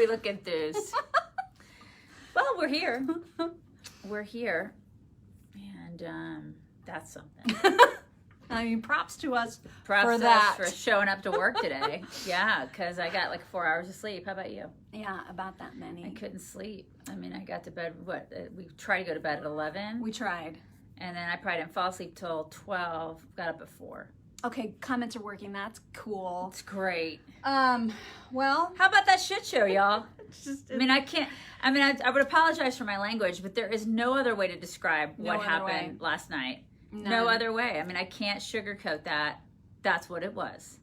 we look enthused. Well, we're here. We're here. And that's something. I mean, props to us Props for to that. us for showing up to work today. Yeah, because I got like 4 hours of sleep. How about you? Yeah, about that many. I couldn't sleep. I mean, I got to bed, we tried to go to bed at 11. We tried. And then I probably didn't fall asleep till 12. Got up at 4. Okay, comments are working. That's cool. It's great. Well, How about that shit show, y'all? it's just, I mean, I would apologize for my language, but there is no other way to describe No what other happened way. last night. None. No other way. I mean, I can't sugarcoat that. That's what it was.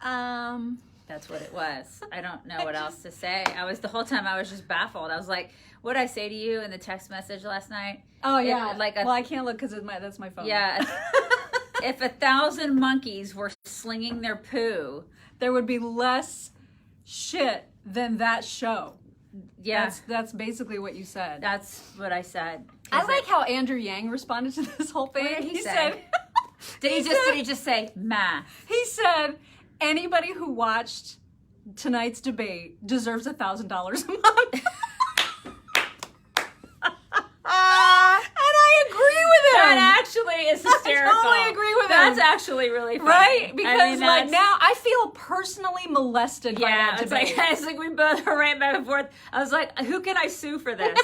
That's what it was. I don't know what else to say. The whole time I was just baffled. I was like, what did I say to you in the text message last night? oh yeah. well, I can't look because that's my phone. Yeah. If 1,000 monkeys were slinging their poo, There would be less shit than that show. yeah, That's basically what you said. that's what I said. I like how Andrew Yang responded to this whole thing. What did he say? said, Did he just say math? he said, anybody who watched tonight's debate deserves $1,000 a month. And I agree with him. That actually is hysterical. I totally agree with him. That's actually really funny. Right? Because I mean, like now I feel personally molested by yeah, that it's debate. like we both were right back and forth. I was like, who can I sue for this?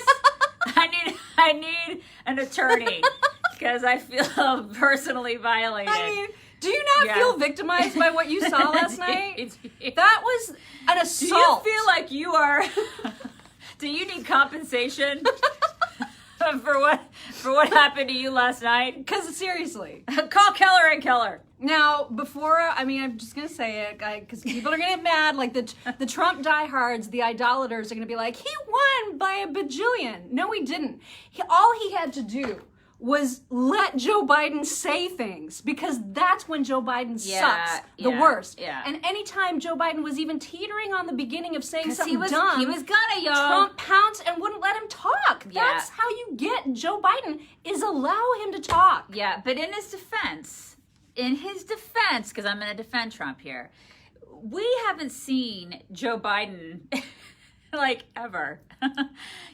I need an attorney because I feel personally violated. I mean, do you not feel victimized by what you saw last night? That was an assault. Do you feel like you are? Do you need compensation for what happened to you last night? Because seriously. Call Keller and Keller. Now, I'm just going to say it, because people are going to get mad. Like the Trump diehards, the idolaters are going to be like, he won by a bajillion. No, he didn't. All he had to do was let Joe Biden say things, because that's when Joe Biden sucks the worst. Yeah. And anytime Joe Biden was even teetering on the beginning of saying something dumb, he was gonna, y'all. Trump pounced and wouldn't let him talk. Yeah. That's how you get Joe Biden, is allow him to talk. Yeah, but in his defense, because I'm going to defend Trump here, we haven't seen Joe Biden like ever,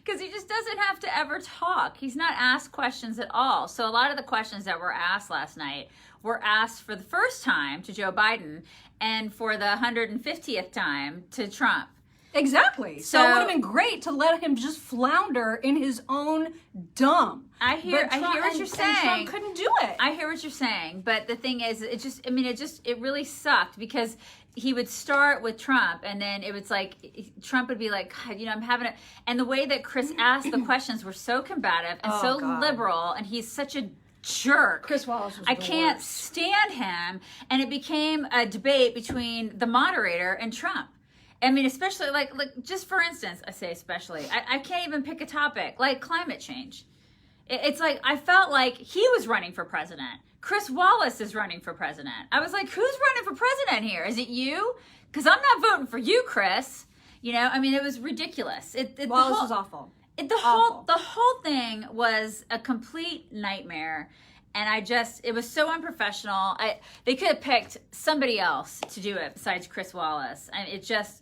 because he just doesn't have to ever talk. He's not asked questions at all. So a lot of the questions that were asked last night were asked for the first time to Joe Biden and for the 150th time to Trump. Exactly. So it would have been great to let him just flounder in his own dumb. I hear what you're saying. And Trump couldn't do it. I hear what you're saying, but the thing is, it really sucked, because he would start with Trump, and then it was like Trump would be like, God, I'm having it. And the way that Chris asked the questions were so combative and liberal, and he's such a jerk. Chris Wallace was I can't stand him, and it became a debate between the moderator and Trump. I mean, especially like just for instance, I say especially, I can't even pick a topic like climate change. It's like I felt like he was running for president. Chris Wallace is running for president. I was like, who's running for president here? Is it you? Because I'm not voting for you, Chris. I mean, it was ridiculous. Wallace was awful. The whole thing was a complete nightmare. And it was so unprofessional. They could have picked somebody else to do it besides Chris Wallace. And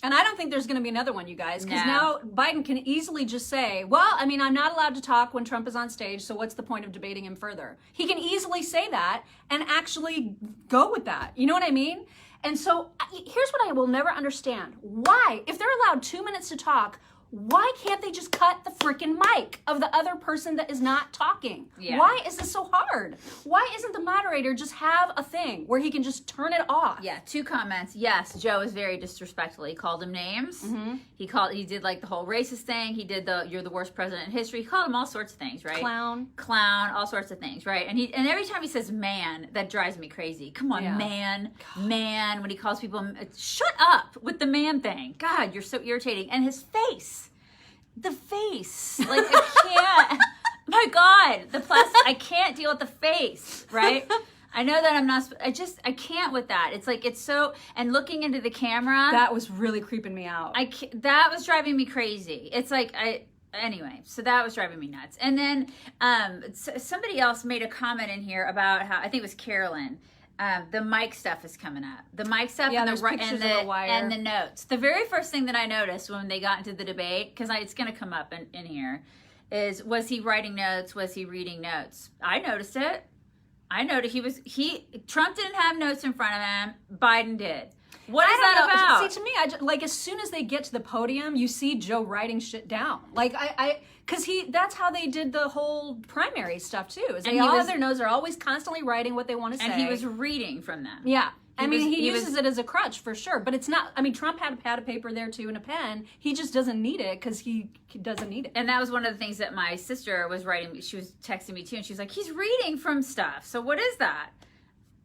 And I don't think there's going to be another one, you guys. Because now Biden can easily just say, well, I mean, I'm not allowed to talk when Trump is on stage, so what's the point of debating him further? He can easily say that and actually go with that. You know what I mean? And so here's what I will never understand. Why, if they're allowed 2 minutes to talk, why can't they just cut the freaking mic of the other person that is not talking? Yeah. Why is this so hard? Why isn't the moderator just have a thing where he can just turn it off? Yeah, 2 comments. Yes, Joe is very disrespectful. He called him names. Mm-hmm. He did like the whole racist thing. He did you're the worst president in history. He called him all sorts of things, right? Clown, all sorts of things, right? And every time he says man, that drives me crazy. Come on, man. When he calls people, shut up with the man thing. God, you're so irritating. And his face. The face, like I can't. My God, the plastic. I can't deal with the face, right? I know that I'm not. I can't with that. It's like it's so. And looking into the camera, that was really creeping me out. That was driving me crazy. It's like Anyway, so that was driving me nuts. And then somebody else made a comment in here about how, I think it was Carolyn, The mic stuff is coming up. The mic stuff Yeah, and there's pictures of the wire. and the notes. The very first thing that I noticed when they got into the debate, because it's going to come up in here, was he writing notes? Was he reading notes? I noticed it. I noticed Trump didn't have notes in front of him. Biden did. What is that about? See, to me, like as soon as they get to the podium, you see Joe writing shit down. Like because that's how they did the whole primary stuff too. Is they all have their notes. They're always constantly writing what they want to say. And he was reading from them. Yeah. He uses it as a crutch for sure, but it's not. I mean, Trump had a pad of paper there too and a pen. He just doesn't need it because he doesn't need it. And that was one of the things that my sister was writing. She was texting me too, and she was like, "He's reading from stuff. So what is that?"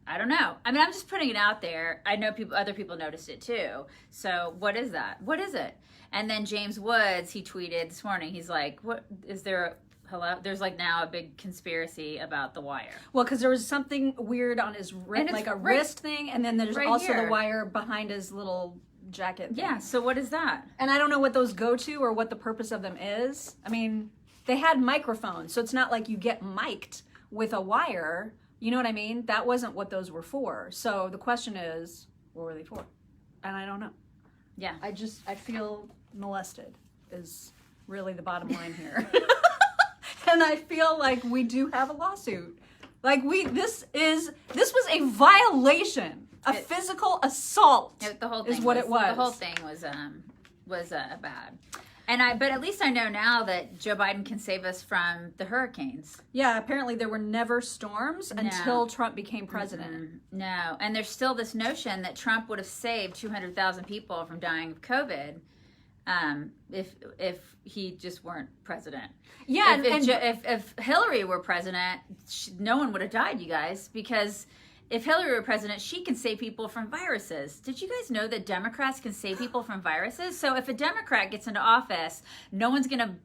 I don't know. I mean, I'm just putting it out there. I know other people noticed it too. So what is that? What is it? And then James Woods, he tweeted this morning. He's like, "What is there? Hello? There's like now a big conspiracy about the wire." Well, because there was something weird on his wrist, like a wrist thing, and then there's also the wire behind his little jacket thing. Yeah. So what is that? And I don't know what those go to or what the purpose of them is. I mean, they had microphones, so it's not like you get mic'd with a wire. You know what I mean? That wasn't what those were for. So the question is, what were they for? And I don't know. Yeah. I feel molested is really the bottom line here. And I feel like we do have a lawsuit. Like this was a violation, physical assault. The whole thing is what it was. The whole thing was bad. But at least I know now that Joe Biden can save us from the hurricanes. Yeah, apparently there were never storms until Trump became president. Mm-hmm. No, and there's still this notion that Trump would have saved 200,000 people from dying of COVID if he just weren't president. Yeah, if Hillary were president, no one would have died, you guys, because if Hillary were president, she can save people from viruses. Did you guys know that Democrats can save people from viruses? So if a Democrat gets into office, no one's gonna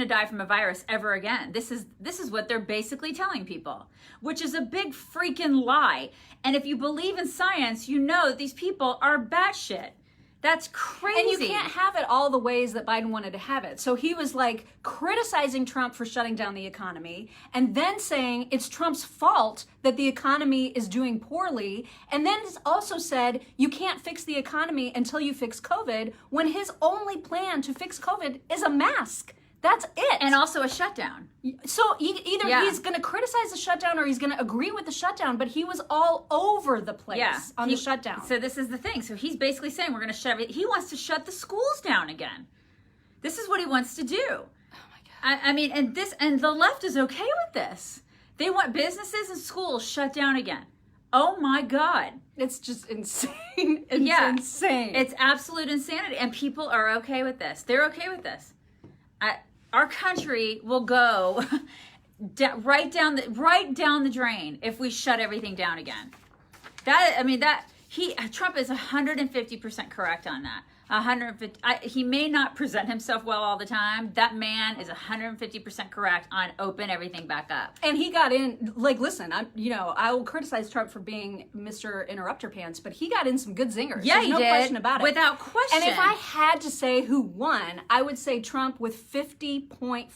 die from a virus ever again. This is what they're basically telling people, which is a big freaking lie. And if you believe in science, you know that these people are batshit. That's crazy. And you can't have it all the ways that Biden wanted to have it. So he was like criticizing Trump for shutting down the economy and then saying it's Trump's fault that the economy is doing poorly. And then also said you can't fix the economy until you fix COVID, when his only plan to fix COVID is a mask. That's it. And also a shutdown. So either he's going to criticize the shutdown or he's going to agree with the shutdown, but he was all over the place on the shutdown. So this is the thing. So he's basically saying we're going to shut everything. He wants to shut the schools down again. This is what he wants to do. Oh my God. I mean, and the left is okay with this. They want businesses and schools shut down again. Oh my God. It's just insane. It's insane. It's absolute insanity. And people are okay with this. They're okay with this. Our country will go right down the drain if we shut everything down again. Trump is 150% correct on that. 150. He may not present himself well all the time. That man is 150% correct on open everything back up. And he got in. Like, listen, I will criticize Trump for being Mr. Interrupter Pants, but he got in some good zingers. Yeah, There's no question about it. Without question. And if I had to say who won, I would say Trump with 50.5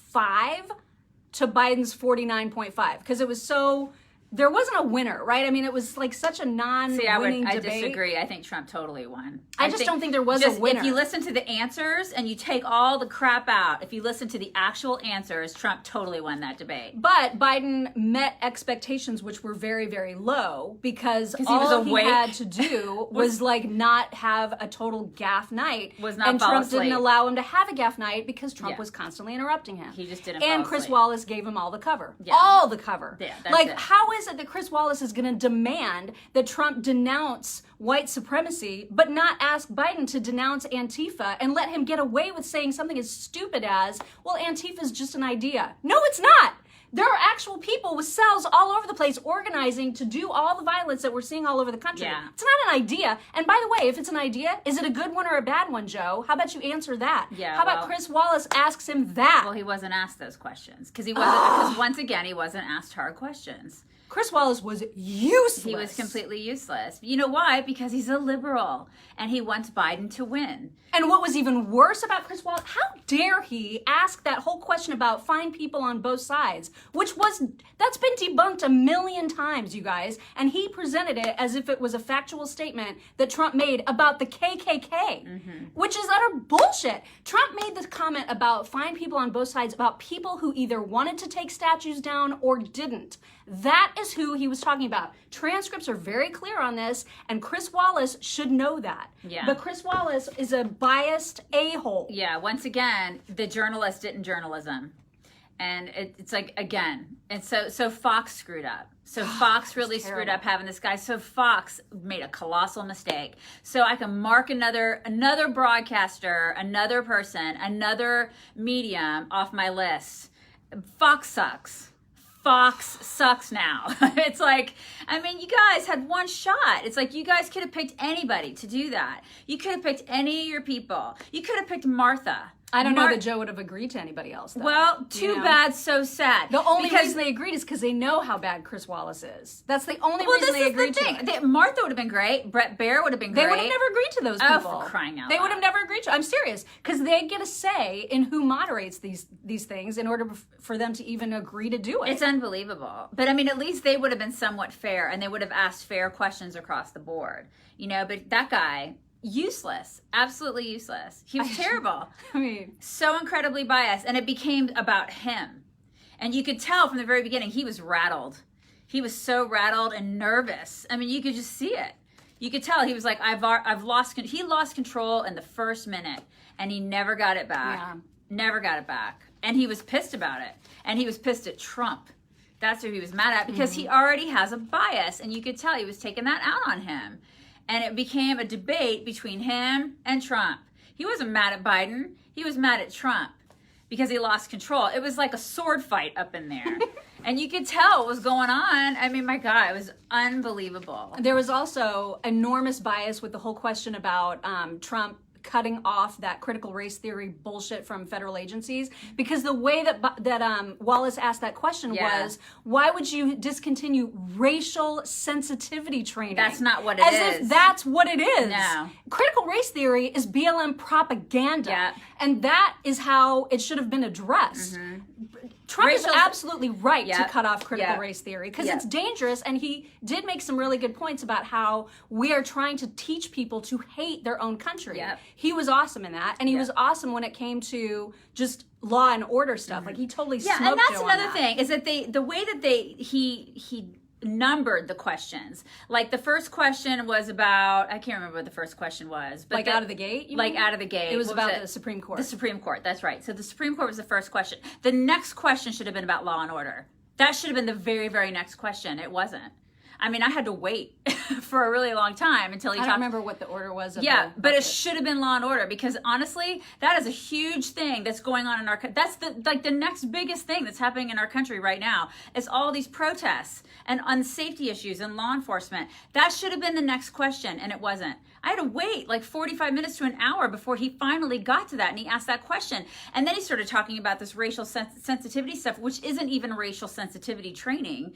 to Biden's 49.5, because it was so. There wasn't a winner, right? I mean, it was like such a non-winning debate. I disagree. I think Trump totally won. I just don't think there was a winner. If you listen to the answers and you take all the crap out, if you listen to the actual answers, Trump totally won that debate. But Biden met expectations, which were very, very low, because all he had to do was like not have a total gaffe night. And Trump didn't allow him to have a gaffe night because Trump was constantly interrupting him. He just didn't fall asleep. And Chris Wallace gave him all the cover. Yeah. All the cover. Yeah, that's it. How is it that Chris Wallace is going to demand that Trump denounce white supremacy, but not ask Biden to denounce Antifa and let him get away with saying something as stupid as, well, Antifa is just an idea? No, it's not. There are actual people with cells all over the place organizing to do all the violence that we're seeing all over the country. Yeah. It's not an idea. And by the way, if it's an idea, is it a good one or a bad one, Joe? How about you answer that? Yeah, How about Chris Wallace asks him that? Well, he wasn't asked those questions because once again, he wasn't asked hard questions. Chris Wallace was useless. He was completely useless. You know why? Because he's a liberal and he wants Biden to win. And what was even worse about Chris Wallace, how dare he ask that whole question about fine people on both sides, that's been debunked a million times, you guys. And he presented it as if it was a factual statement that Trump made about the KKK, which is utter bullshit. Trump made this comment about fine people on both sides, about people who either wanted to take statues down or didn't. That is who he was talking about. Transcripts are very clear on this, and Chris Wallace should know that. Yeah. But Chris Wallace is a biased a-hole. Yeah, once again, the journalist didn't journalism. And it's like, again, and so Fox screwed up. So Fox really screwed up having this guy. So Fox made a colossal mistake. So I can mark another broadcaster, another person, another medium off my list. Fox sucks. Fox sucks now. It's like, I mean, you guys had one shot. It's like you guys could have picked anybody to do that. You could have picked any of your people. You could have picked Martha. I don't know that Joe would have agreed to anybody else, though. Well, too bad, so sad. The only reason they agreed is because they know how bad Chris Wallace is. That's the only reason they agreed to it. Martha would have been great. Brett Baer would have been great. They would have never agreed to those people. Oh, for crying out loud. They would have never agreed to it. I'm serious. Because they get a say in who moderates these things in order for them to even agree to do it. It's unbelievable. But, I mean, at least they would have been somewhat fair, and they would have asked fair questions across the board. You know, but that guy... useless, absolutely useless. He was terrible. I mean, so incredibly biased, and it became about him. And you could tell from the very beginning he was rattled. He was so rattled and nervous. I mean, you could just see it. You could tell he was like, I've lost. He lost control in the first minute, and he never got it back. Yeah. Never got it back, and he was pissed about it. And he was pissed at Trump. That's who he was mad at because he already has a bias, and you could tell he was taking that out on him. And it became a debate between him and Trump. He wasn't mad at Biden. He was mad at Trump because he lost control. It was like a sword fight up in there. And you could tell what was going on. I mean, my God, it was unbelievable. There was also enormous bias with the whole question about Trump cutting off that critical race theory bullshit from federal agencies, because the way that Wallace asked that question was, why would you discontinue racial sensitivity training? That's not what it is. As if that's what it is. No. Critical race theory is BLM propaganda, and that is how it should have been addressed. Trump is absolutely right to cut off critical race theory because it's dangerous, and he did make some really good points about how we are trying to teach people to hate their own country. He was awesome in that, and he was awesome when it came to just law and order stuff. Like he totally smoked and that's Joe another on that. thing is that the way that he numbered the questions. Like the first question was about, I can't remember what the first question was, but like out of the gate, you mean? Out of the gate. It was about the Supreme Court. The Supreme Court, that's right. So the Supreme Court was the first question. The next question should have been about law and order. That should have been the very, very next question. It wasn't. I mean, I had to wait for a really long time until he I talked. don't remember what the order was. But it should have been law and order because honestly, that is a huge thing that's going on in our country. That's the next biggest thing that's happening in our country right now. It's all these protests and safety issues and law enforcement. That should have been the next question, and it wasn't. I had to wait like 45 minutes to an hour before he finally got to that, and he asked that question. And then he started talking about this racial sensitivity stuff, which isn't even racial sensitivity training.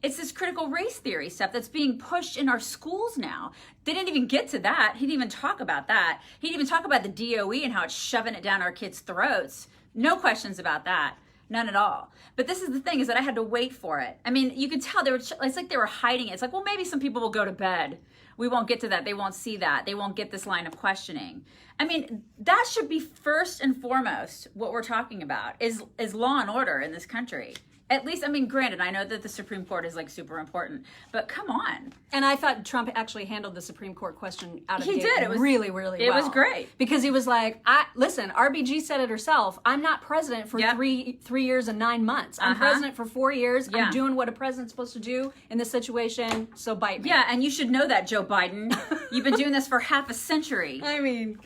It's this critical race theory stuff that's being pushed in our schools now. They didn't even get to that. He didn't even talk about that. He didn't even talk about the DOE and how it's shoving it down our kids' throats. No questions about that. None at all. But this is the thing, is that I had to wait for it. I mean, you could tell it's like they were hiding it. It's like, well, maybe some people will go to bed. We won't get to that. They won't see that. They won't get this line of questioning. I mean, that should be first and foremost what we're talking about is law and order in this country. At least, I mean, granted, I know that the Supreme Court is like super important, but come on. And I thought Trump actually handled the Supreme Court question out of the gate. He did. It was really, really well. It was great. Because he was like, listen, RBG said it herself. I'm not president for 3 years and 9 months. I'm president for 4 years. I'm doing what a president's supposed to do in this situation, so bite me. Yeah, and you should know that, Joe Biden. You've been doing this for half a century. I mean,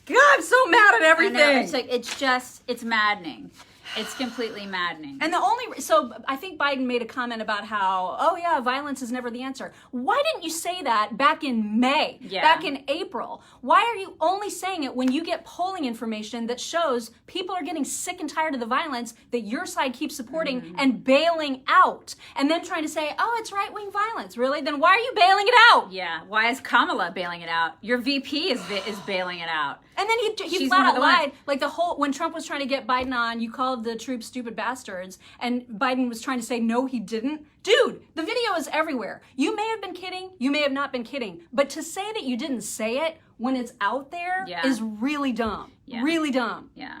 God, I'm so mad at everything. I know. It's maddening. It's completely maddening. And so I think Biden made a comment about how, oh yeah, violence is never the answer. Why didn't you say that back in May, back in April? Why are you only saying it when you get polling information that shows people are getting sick and tired of the violence that your side keeps supporting and bailing out, and then trying to say, oh, it's right-wing violence? Really? Then why are you bailing it out? Yeah. Why is Kamala bailing it out? Your VP is bailing it out. And then he flat out lied. Like when Trump was trying to get Biden on, you called the troops stupid bastards, and Biden was trying to say, no, he didn't. Dude, the video is everywhere. You may have been kidding. You may have not been kidding. But to say that you didn't say it when it's out there is really dumb. Yeah. Really dumb. Yeah.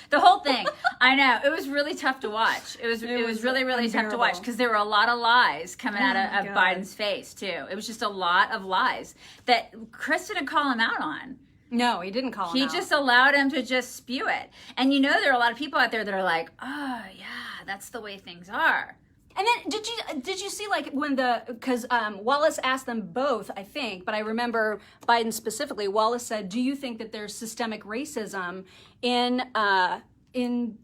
The whole thing. I know. It was really tough to watch. It was really, really tough to watch because there were a lot of lies coming out of Biden's face, too. It was just a lot of lies that Chris didn't call him out on. No, he didn't call him out. He just allowed him to just spew it. And there are a lot of people out there that are like, oh, yeah, that's the way things are. And then did you see like because Wallace asked them both, I think, but I remember Biden specifically. Wallace said, "Do you think that there's systemic racism in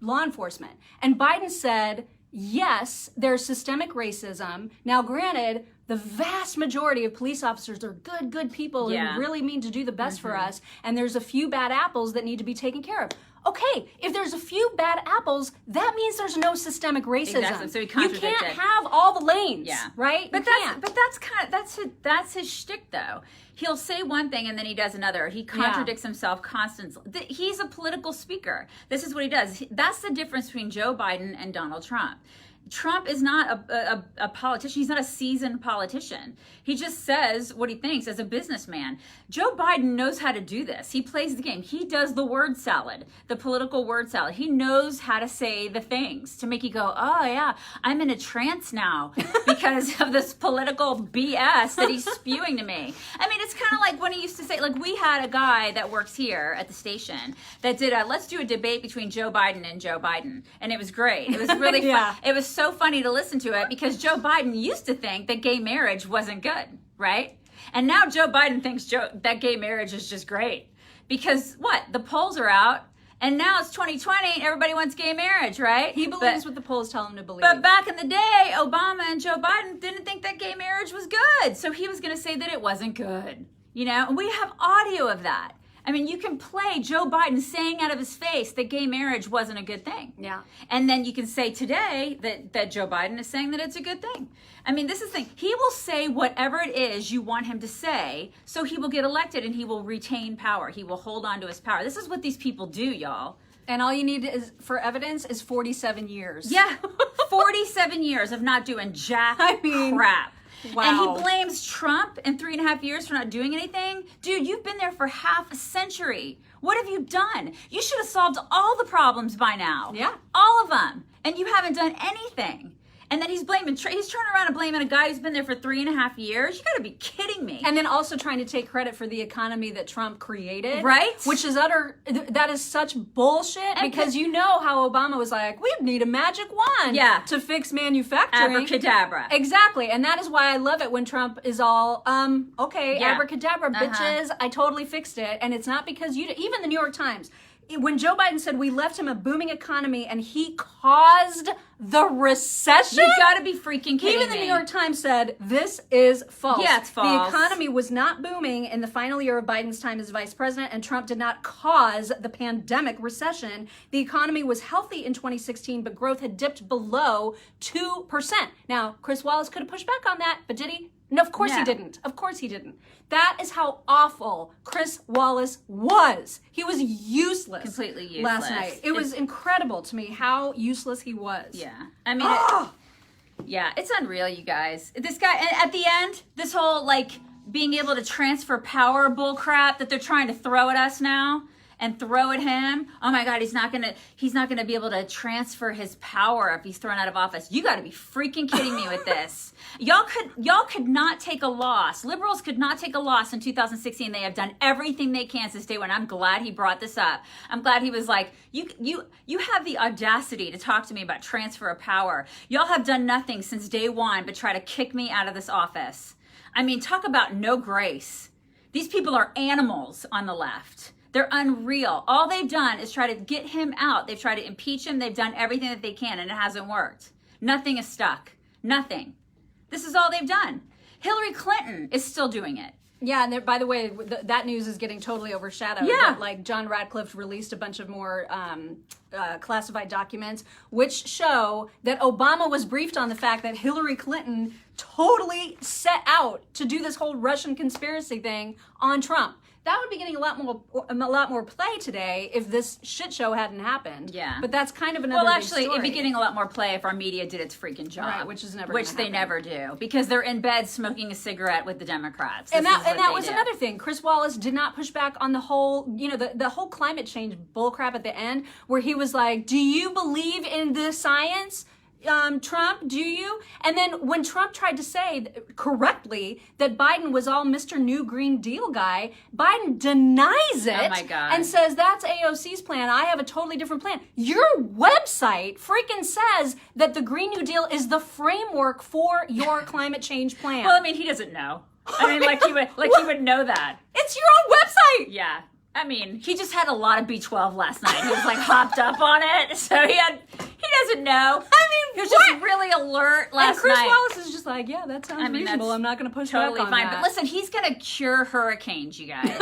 law enforcement?" And Biden said, "Yes, there's systemic racism. Now, granted, the vast majority of police officers are good people who really mean to do the best for us, and there's a few bad apples that need to be taken care of." Okay, if there's a few bad apples, that means there's no systemic racism. Exactly. So he contradicted. You can't have all the lanes, right? But that's his shtick, though. He'll say one thing and then he does another. He contradicts himself constantly. He's a political speaker. This is what he does. That's the difference between Joe Biden and Donald Trump. Trump is not a politician. He's not a seasoned politician. He just says what he thinks as a businessman. Joe Biden knows how to do this. He plays the game. He does the word salad, the political word salad. He knows how to say the things to make you go, oh yeah, I'm in a trance now because of this political BS that he's spewing to me. I mean, it's kind of like when he used to say, like we had a guy that works here at the station that did let's do a debate between Joe Biden and Joe Biden. And it was great. It was really fun. It was so funny to listen to it because Joe Biden used to think that gay marriage wasn't good, right? And now Joe Biden thinks that gay marriage is just great because the polls are out and now it's 2020 and everybody wants gay marriage, right? He believes what the polls tell him to believe. But back in the day, Obama and Joe Biden didn't think that gay marriage was good. So he was going to say that it wasn't good, and we have audio of that. I mean, you can play Joe Biden saying out of his face that gay marriage wasn't a good thing. Yeah. And then you can say today that Joe Biden is saying that it's a good thing. I mean, this is the thing. He will say whatever it is you want him to say, so he will get elected and he will retain power. He will hold on to his power. This is what these people do, y'all. And all you need for evidence is 47 years. Yeah. 47 years of not doing crap. Wow. And he blames Trump in 3.5 years for not doing anything. Dude, you've been there for half a century. What have you done? You should have solved all the problems by now. Yeah. All of them. And you haven't done anything. And then he's turning around and blaming a guy who's been there for 3.5 years. You gotta be kidding me. And then also trying to take credit for the economy that Trump created. Right? Which is that is such bullshit because you know how Obama was like, we need a magic wand to fix manufacturing. Abracadabra. Exactly. And that is why I love it when Trump is all, abracadabra, bitches, I totally fixed it. And it's not because even the New York Times, when Joe Biden said we left him a booming economy and he caused the recession. You gotta be freaking kidding me. Even the New York Times said this is false. Yeah, it's false. The economy was not booming in the final year of Biden's time as vice president, and Trump did not cause the pandemic recession. The economy was healthy in 2016, but growth had dipped below 2%. Now, Chris Wallace could have pushed back on that, but did he? No, of course he didn't. Of course he didn't. That is how awful Chris Wallace was. He was useless. Completely useless. Last night. It was incredible to me how useless he was. Yeah. I mean, it's unreal, you guys. This guy, and at the end, this whole, being able to transfer power bull crap that they're trying to throw at us now. And throw at him. Oh my God, he's not gonna be able to transfer his power if he's thrown out of office. You gotta be freaking kidding me with this. Y'all could not take a loss. Liberals could not take a loss in 2016. They have done everything they can since day one. I'm glad he brought this up. I'm glad he was like, you have the audacity to talk to me about transfer of power. Y'all have done nothing since day one but try to kick me out of this office. I mean, talk about no grace. These people are animals on the left. They're unreal. All they've done is try to get him out. They've tried to impeach him. They've done everything that they can, and it hasn't worked. Nothing is stuck. Nothing. This is all they've done. Hillary Clinton is still doing it. Yeah, and by the way, that news is getting totally overshadowed. Yeah. Like John Radcliffe released a bunch of more classified documents, which show that Obama was briefed on the fact that Hillary Clinton totally set out to do this whole Russian conspiracy thing on Trump. That would be getting a lot more play today if this shit show hadn't happened. Yeah. But that's kind of another Well, big actually, story. it'd be getting a lot more play if our media did its freaking job. Right, which is never Which gonna they happen. never do. Because they're in bed smoking a cigarette with the Democrats. And This that is what and that they was do. another thing. Chris Wallace did not push back on the whole, the whole climate change bullcrap at the end, where he was like, "Do you believe in the science, Trump? Do you?" And then when Trump tried to say correctly that Biden was all Mr. New Green Deal guy, Biden denies it. Oh my God. And says that's AOC's plan. I have a totally different plan. Your website freaking says that the Green New Deal is the framework for your climate change plan. Well, I mean, he doesn't know. I mean, he would know that. It's your own website. Yeah. I mean, he just had a lot of B12 last night. He was like hopped up on it. So he doesn't know. I mean, He was what? just really alert last And Chris night. Wallace is just like, yeah, that sounds reasonable. that's I'm not going to push Totally back on fine. that. But listen, he's going to cure hurricanes, you guys.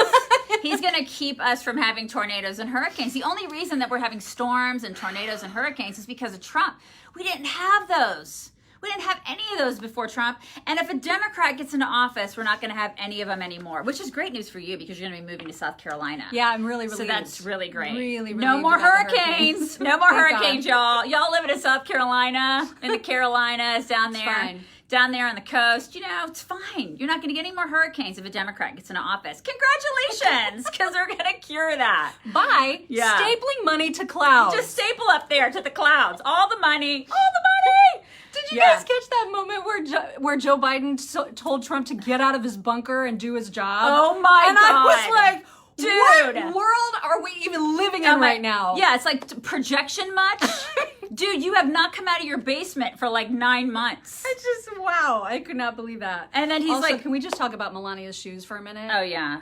He's going to keep us from having tornadoes and hurricanes. The only reason that we're having storms and tornadoes and hurricanes is because of Trump. We didn't have those. We didn't have any of those before Trump. And if a Democrat gets into office, we're not going to have any of them anymore, which is great news for you because you're going to be moving to South Carolina. Yeah, I'm really So relieved. that's really great. Really No relieved more about the hurricanes. No more Thank hurricanes, God. y'all. Y'all living in South Carolina, in the Carolinas, down there. fine. Down there on the coast, it's fine. You're not going to get any more hurricanes if a Democrat gets into office. Congratulations, because they're going to cure that. By Yeah. stapling money to clouds. Just staple up there to the clouds. All the money. Did you Yeah. guys catch that moment where Joe Biden told Trump to get out of his bunker and do his job? Oh my and I God. was like, Dude. what world are we even living in Oh my- right now? Yeah, it's like projection much. Dude, you have not come out of your basement for like 9 months. It's just, wow, I could not believe that. And then he's Also, like, can we just talk about Melania's shoes for a minute? oh yeah.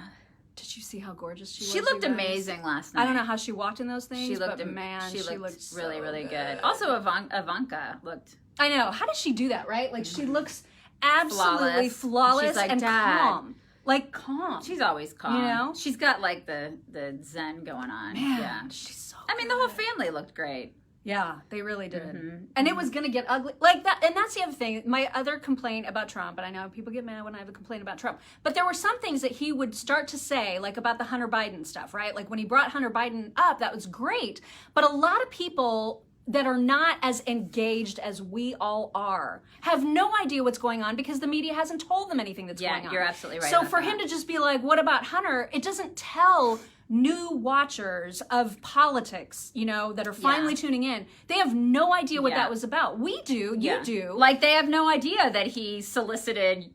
Did you see how gorgeous she was? She looked you guys? amazing last night. I don't know how she walked in those things, She looked, but man, she looked so really, really good. Also, Ivanka looked I know. How does she do that, right? Like, she looks absolutely Flawless. flawless She's like, and "Dad." calm. Like, calm. She's always calm. You know? She's got like the zen going on. Man, Yeah. she's so I mean, the whole family looked great. Yeah, they really did. Mm-hmm. And it was going to get ugly. Like that. And that's the other thing. My other complaint about Trump, and I know people get mad when I have a complaint about Trump, but there were some things that he would start to say, like about the Hunter Biden stuff, right? Like when he brought Hunter Biden up, that was great. But a lot of people that are not as engaged as we all are have no idea what's going on because the media hasn't told them anything that's going on. Yeah, you're absolutely right So about for that. him to just be like, what about Hunter? It doesn't tell new watchers of politics, that are finally Yeah. tuning in. They have no idea what Yeah. that was about. We do, you do. Like they have no idea that he solicited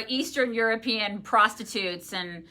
Eastern European prostitutes and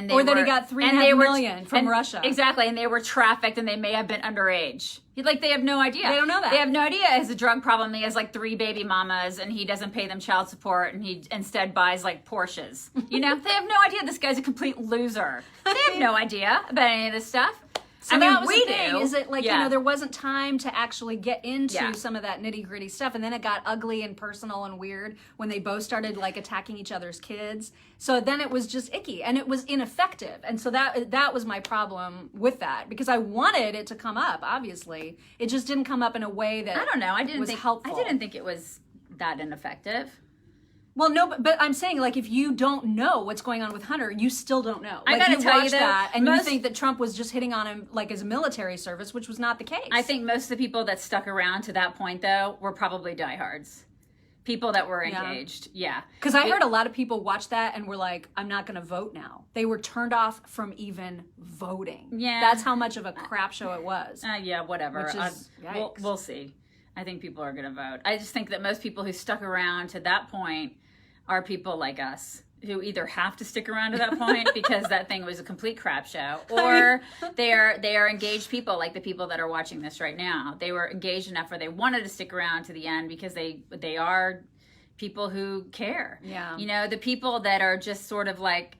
they Or that he were- got 3.5 and they were- million from and- Russia. Exactly, and they were trafficked and they may have been underage. They have no idea. They don't know that. They have no idea. He has a drug problem. He has like 3 baby mamas and he doesn't pay them child support and he instead buys like Porsches. They have no idea this guy's a complete loser. They have no idea about any of this stuff. So that was the thing, do. is it like, Yeah. there wasn't time to actually get into Yeah. some of that nitty gritty stuff. And then it got ugly and personal and weird when they both started like attacking each other's kids. So then it was just icky and it was ineffective. And so that was my problem with that because I wanted it to come up, obviously. It just didn't come up in a way that I don't know. I didn't was think helpful. I didn't think it was that ineffective. Well, no, but I'm saying, like, if you don't know what's going on with Hunter, you still don't know. I Like, gotta tell you watched though, that, and you most- think that Trump was just hitting on him, like, as a military service, which was not the case. I think most of the people that stuck around to that point, though, were probably diehards. People that were Yeah. engaged. Yeah. Because I heard a lot of people watch that and were like, I'm not going to vote now. They were turned off from even voting. Yeah. That's how much of a crap show it was. Yeah, whatever. Which is- yikes. We'll see. I think people are going to vote. I just think that most people who stuck around to that point are people like us who either have to stick around to that point because that thing was a complete crap show, or they are engaged people like the people that are watching this right now. They were engaged enough where they wanted to stick around to the end because they are people who care. Yeah. The people that are just sort of like,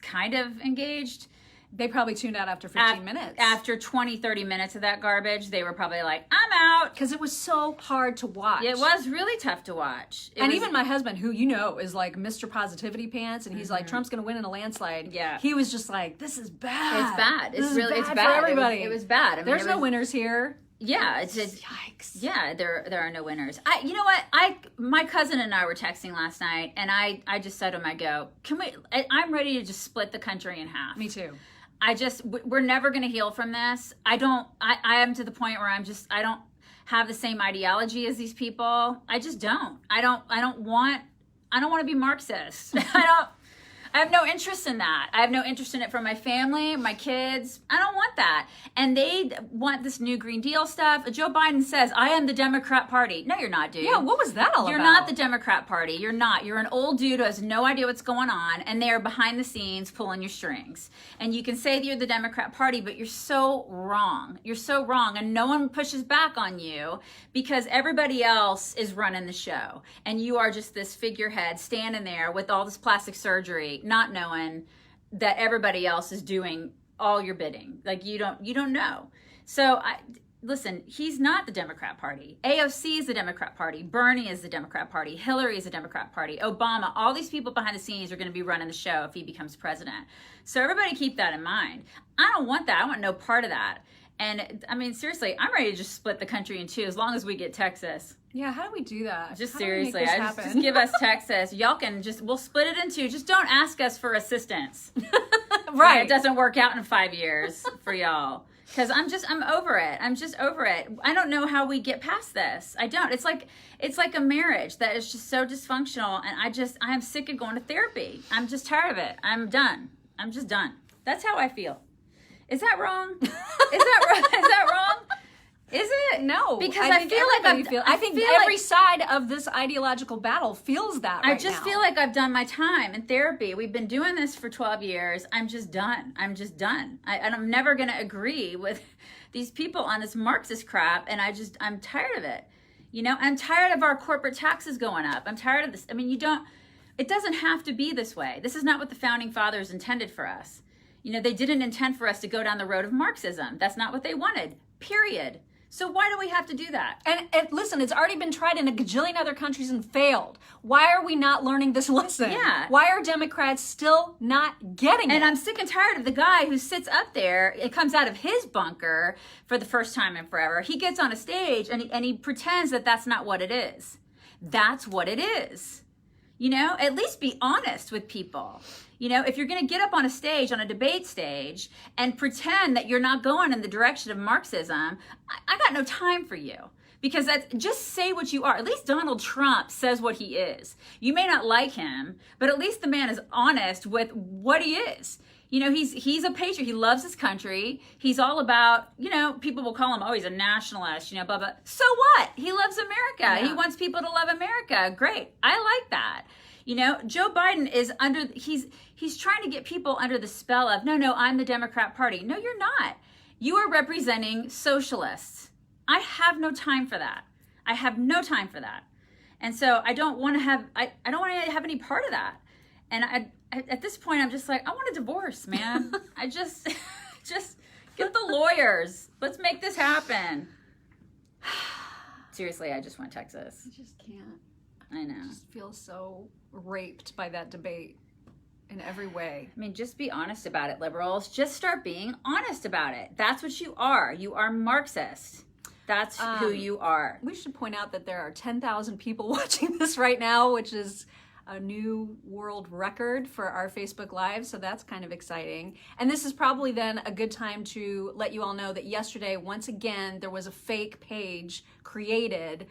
kind of engaged. They probably tuned out after 15 minutes. After 20, 30 minutes of that garbage, they were probably like, I'm out. Because it was so hard to watch. It was really tough to watch. Even my husband, who is like Mr. Positivity Pants, and he's like, Trump's going to win in a landslide. Yeah. He was just like, this is bad. It's bad. It's bad for everybody. It was bad. I mean, there's no winners here. Yeah, yikes. Yeah, there are no winners. You know what? My cousin and I were texting last night, and I just said to him, I go, I'm ready to just split the country in half. Me too. We're never going to heal from this. I am to the point where I don't have the same ideology as these people. I just don't. I don't want to be Marxist. I have no interest in that. I have no interest in it for my family, my kids. I don't want that. And they want this new Green Deal stuff. Joe Biden says, I am the Democrat Party. No, you're not, dude. Yeah, what was that all about? You're not the Democrat Party. You're not. You're an old dude who has no idea what's going on, and they are behind the scenes pulling your strings. And you can say that you're the Democrat Party, but you're so wrong. You're so wrong. And no one pushes back on you because everybody else is running the show. And you are just this figurehead standing there with all this plastic surgery, not knowing that everybody else is doing all your bidding. Like you don't know. So listen, he's not the Democrat Party. AOC is the Democrat Party. Bernie is the Democrat Party. Hillary is the Democrat Party. Obama, all these people behind the scenes are going to be running the show if he becomes president. So everybody keep that in mind. I don't want that. I want no part of that. And I mean, seriously, I'm ready to just split the country in two as long as we get Texas. Yeah, how do we do that? Just how seriously, just give us Texas. Y'all can we'll split it in two. Just don't ask us for assistance. Right. It doesn't work out in 5 years for y'all. Because I'm over it. I'm just over it. I don't know how we get past this. I don't. It's like a marriage that is just so dysfunctional, and I am sick of going to therapy. I'm just tired of it. I'm done. I'm just done. That's how I feel. Is that wrong? Is that wrong? Is it? No, because I feel like I think every side of this ideological battle feels that right I just feel like I've done my time in therapy. We've been doing this for 12 years. I'm just done. And I'm never going to agree with these people on this Marxist crap. And I'm tired of it. I'm tired of our corporate taxes going up. I'm tired of this. I mean, it doesn't have to be this way. This is not what the founding fathers intended for us. They didn't intend for us to go down the road of Marxism. That's not what they wanted, period. So why do we have to do that? And listen, it's already been tried in a gajillion other countries and failed. Why are we not learning this lesson? Yeah. Why are Democrats still not getting it? And I'm sick and tired of the guy who sits up there, it comes out of his bunker for the first time in forever. He gets on a stage and he pretends that that's not what it is. That's what it is. At least be honest with people. If you're going to get up on a stage, on a debate stage, and pretend that you're not going in the direction of Marxism, I got no time for you. Because just say what you are. At least Donald Trump says what he is. You may not like him, but at least the man is honest with what he is. He's a patriot. He loves his country. He's all about, people will call him, oh, he's a nationalist, blah, blah. So what? He loves America. Yeah. He wants people to love America. Great. I like that. Joe Biden is he's trying to get people under the spell of, no, I'm the Democrat Party. No, you're not. You are representing socialists. I have no time for that. I have no time for that. And so I don't want to have any part of that. And at this point, I'm just like, I want a divorce, man. I just get the lawyers. Let's make this happen. Seriously, I just want Texas. I just can't. I know. I just feel so raped by that debate in every way. I mean, just be honest about it, liberals. Just start being honest about it. That's what you are. You are Marxist. That's who you are. We should point out that there are 10,000 people watching this right now, which is a new world record for our Facebook Live, so that's kind of exciting. And this is probably then a good time to let you all know that yesterday, once again, there was a fake page created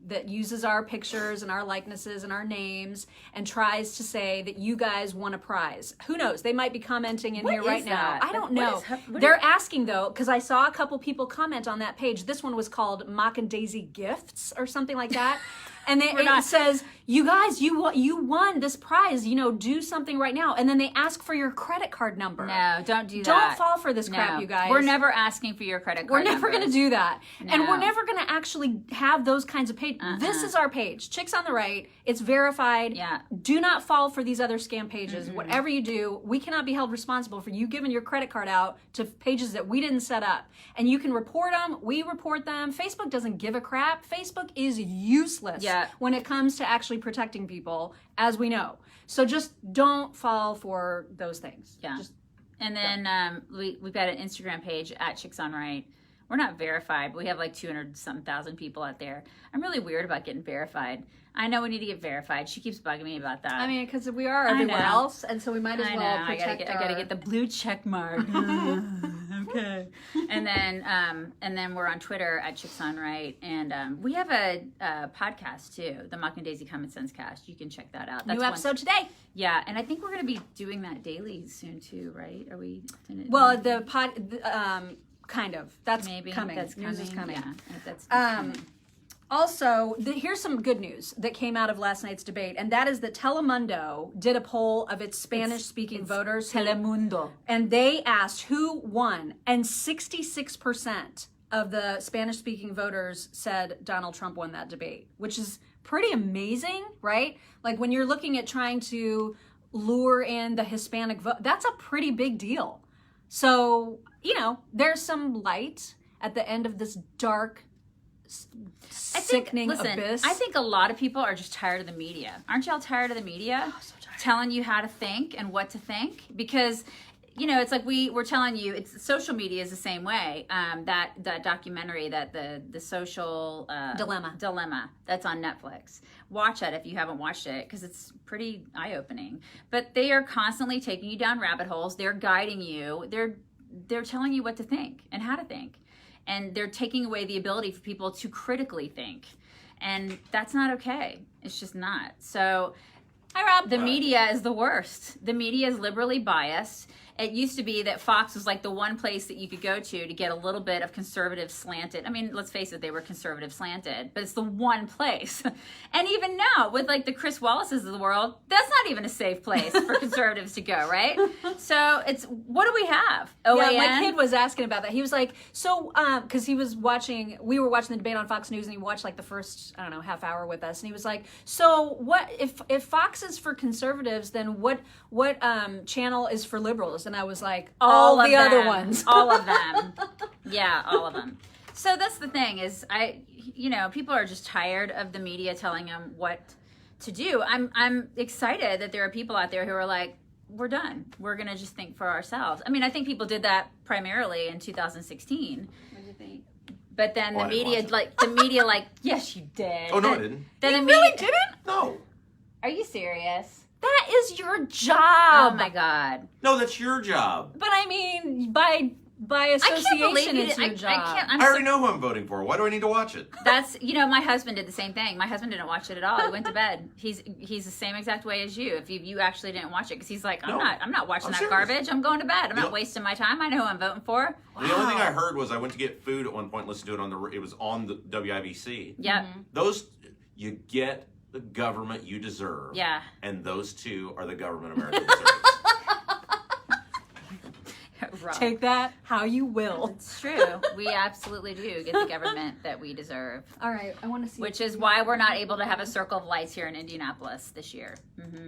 that uses our pictures and our likenesses and our names and tries to say that you guys won a prize. Who knows? They might be commenting in here right now. I don't know. They're asking, though, because I saw a couple people comment on that page. This one was called Mock and Daisy Gifts or something like that. And it says, you guys, you won this prize, do something right now. And then they ask for your credit card number. No, don't do that. Don't fall for this No. crap, you guys. We're never asking for your credit card We're never going to do that. No. And we're never going to actually have those kinds of pages. This is our page. Chicks on the Right. It's verified. Yeah. Do not fall for these other scam pages. Whatever you do, we cannot be held responsible for you giving your credit card out to pages that we didn't set up. And you can report them. We report them. Facebook doesn't give a crap. Facebook is useless when it comes to actually protecting people, as we know. So just don't fall for those things. Yeah. Just and then we've got an Instagram page at Chicks on Right. We're not verified, but we have like 200-something thousand people out there. I'm really weird about getting verified. I know we need to get verified. She keeps bugging me about that. I mean, because we are everywhere else, and so we might as well protect I gotta get the blue check mark. Okay. And then we're on Twitter at Chicks on Right, and we have a podcast too, the Mock and Daisy Common Sense Cast. You can check that out. New episode today. Yeah, and I think we're gonna be doing that daily soon too, right? Are we? Well, kind of. That's maybe coming. That's News coming. is coming. Yeah, that's coming. Also, here's some good news that came out of last night's debate, and that is that Telemundo did a poll of its Spanish-speaking voters. Telemundo. And they asked who won, and 66% of the Spanish-speaking voters said Donald Trump won that debate, which is pretty amazing, right? Like when you're looking at trying to lure in the Hispanic vote, that's a pretty big deal. So, there's some light at the end of this dark, sickening abyss. I think a lot of people are just tired of the media. Aren't y'all tired of the media telling you how to think and what to think? Because it's like we're telling you, it's social media is the same way. That documentary, that the social dilemma that's on Netflix. Watch it if you haven't watched it, because it's pretty eye-opening. But they are constantly taking you down rabbit holes. They're guiding you. They're telling you what to think and how to think. And they're taking away the ability for people to critically think. And that's not okay. It's just not. So, hi, Rob. The media is the worst. The media is liberally biased. It used to be that Fox was like the one place that you could go to get a little bit of conservative slanted. I mean, let's face it, they were conservative slanted, but it's the one place. And even now, with like the Chris Wallaces of the world, that's not even a safe place for conservatives to go, right? So what do we have? OAN? Yeah, my kid was asking about that. He was like, because we were watching the debate on Fox News, and he watched like the first, half hour with us, and he was like, so what, if Fox is for conservatives, then what channel is for liberals? And I was like, all the other ones. All of them. Yeah, all of them. So that's the thing is people are just tired of the media telling them what to do. I'm excited that there are people out there who are like, we're done. We're going to just think for ourselves. I mean, I think people did that primarily in 2016. What do you think? But then the media, yes, you did. Oh, no, I didn't. You really didn't? No. Are you serious? That is your job. Oh my God. No, that's your job. But I mean, by association, it's your job. I already know who I'm voting for. Why do I need to watch it? That's, my husband did the same thing. My husband didn't watch it at all. He went to bed. He's the same exact way as you. If you actually didn't watch it, because he's like, I'm not watching that serious. garbage. I'm going to bed. I'm not wasting my time. I know who I'm voting for. The only thing I heard was I went to get food at one point, listened to it it was on the WIBC. Yeah. Those, you get the government you deserve. Yeah. And those two are the government America deserves. Take that how you will. It's true. We absolutely do get the government that we deserve. All right, I want to see. Which is why we're not able to have a circle of lights here in Indianapolis this year.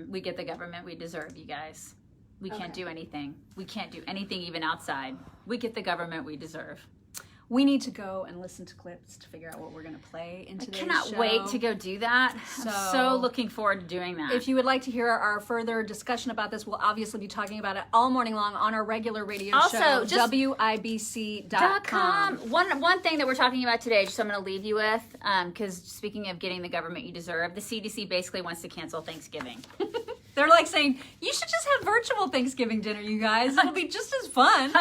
We get the government we deserve, you guys. We can't do anything. We can't do anything even outside. We get the government we deserve. We need to go and listen to clips to figure out what we're going to play in today's show. I cannot wait to go do that. I'm so looking forward to doing that. If you would like to hear our further discussion about this, we'll obviously be talking about it all morning long on our regular radio show, just WIBC.com. One thing that we're talking about today, just I'm going to leave you with, because speaking of getting the government you deserve, the CDC basically wants to cancel Thanksgiving. They're like saying, you should just have virtual Thanksgiving dinner, you guys. It'll be just as fun.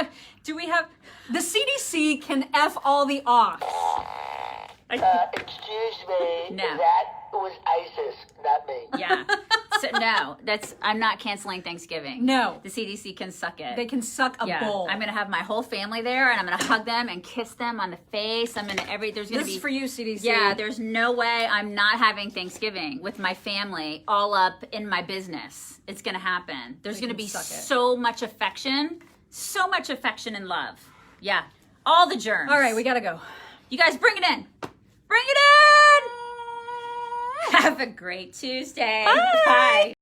Do we have... The CDC can F all the off. Excuse me. No. That was ISIS, not me. Yeah. So No, I'm not canceling Thanksgiving. No. The CDC can suck it. They can suck a bowl. I'm gonna have my whole family there, and I'm gonna hug them and kiss them on the face. There's gonna This be is for you, CDC. Yeah, there's no way I'm not having Thanksgiving with my family all up in my business. It's gonna happen. There's gonna be so much affection and love. Yeah, all the germs. All right, we gotta go. You guys bring it in. Bring it in. Have a great Tuesday. Bye.